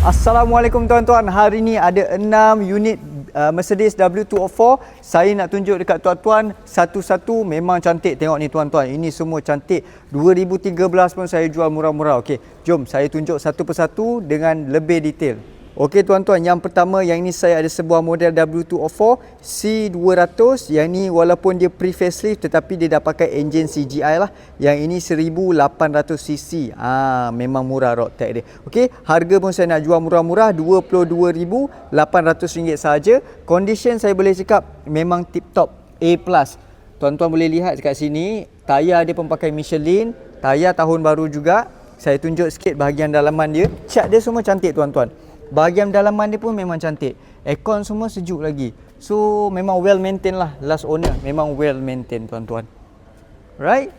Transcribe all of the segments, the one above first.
Assalamualaikum tuan-tuan. Hari ni ada 6 unit Mercedes W204. Saya nak tunjuk dekat tuan-tuan satu-satu. Memang cantik. Tengok ni tuan-tuan. Ini semua cantik. 2013 pun saya jual murah-murah. Okey, jom saya tunjuk satu persatu dengan lebih detail. Okey tuan-tuan, yang pertama, yang ini saya ada sebuah model W204 C200. Yang ni walaupun dia pre-facelift tetapi dia dah pakai enjin CGI lah. Yang ini 1800cc. Memang murah road tag dia. Okey, harga pun saya nak jual murah-murah, RM22,800 sahaja. Condition saya boleh cakap memang tip top, A+. Tuan-tuan boleh lihat dekat sini, tayar dia pun pakai Michelin, tayar tahun baru juga. Saya tunjuk sikit bahagian dalaman dia. Cat dia semua cantik tuan-tuan. Bahagian dalaman dia pun memang cantik. Aircon semua sejuk lagi. So memang well maintain lah. Last owner memang well maintain tuan-tuan. Right?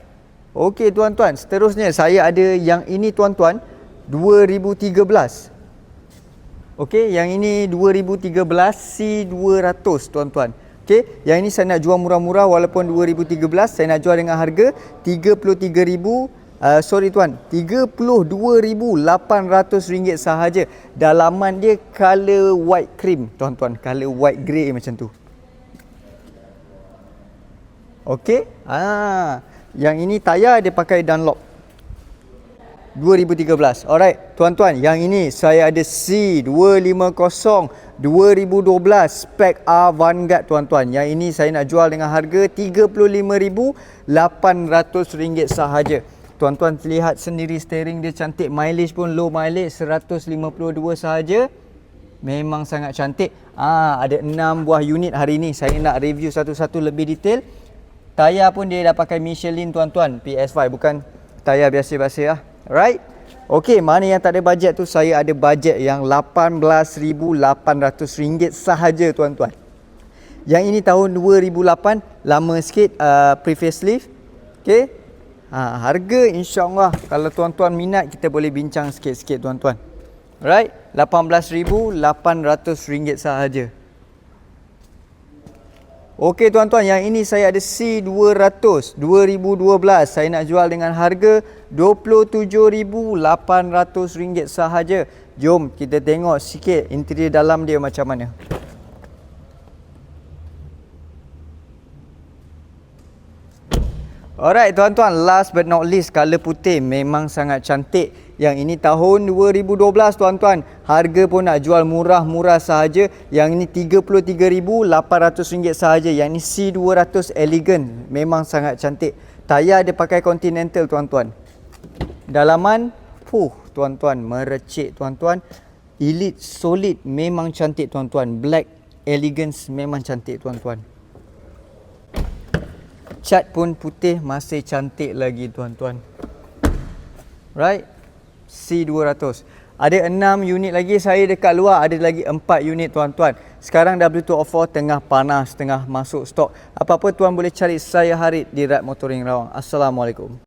Okey tuan-tuan, seterusnya saya ada yang ini tuan-tuan, 2013. Okey, yang ini 2013 C200 tuan-tuan. Okey, yang ini saya nak jual murah-murah walaupun 2013, saya nak jual dengan harga RM32,800 sahaja. Dalaman dia color white cream tuan-tuan, color white grey macam tu. Okey, yang ini tayar dia pakai Dunlop 2013. Alright tuan-tuan, yang ini saya ada C250 2012 spek A Vanguard tuan-tuan. Yang ini saya nak jual dengan harga RM35,800 sahaja. Tuan-tuan lihat sendiri steering dia cantik, mileage pun low mileage, 152 sahaja. Memang sangat cantik. Ada 6 buah unit hari ni. Saya nak review satu-satu lebih detail. Tayar pun dia dah pakai Michelin tuan-tuan, PS5, bukan tayar biasa-biasa lah. Right? Okey, mana yang tak ada bajet tu, saya ada bajet yang RM18,800 sahaja tuan-tuan. Yang ini tahun 2008, lama sikit, pre-facelift. Okey. Harga insya-Allah kalau tuan-tuan minat kita boleh bincang sikit-sikit tuan-tuan. Right? RM18,800 sahaja. Okey tuan-tuan, yang ini saya ada C200 2012. Saya nak jual dengan harga RM27,800 sahaja. Jom kita tengok sikit interior dalam dia macam mana. Alright tuan-tuan, last but not least, color putih memang sangat cantik. Yang ini tahun 2012 tuan-tuan. Harga pun nak jual murah-murah sahaja. Yang ini RM33,800 sahaja. Yang ini C200 Elegant, memang sangat cantik. Tayar dia pakai Continental tuan-tuan. Dalaman, tuan-tuan, merecik tuan-tuan. Elite, solid, memang cantik tuan-tuan. Black, elegance, memang cantik tuan-tuan. Cat pun putih, masih cantik lagi tuan-tuan. Right? C200. Ada 6 unit lagi, saya dekat luar ada lagi 4 unit tuan-tuan. Sekarang W204 tengah panas, tengah masuk stok. Apa-apa tuan boleh cari saya Harid di Rad Motoring Rawang. Assalamualaikum.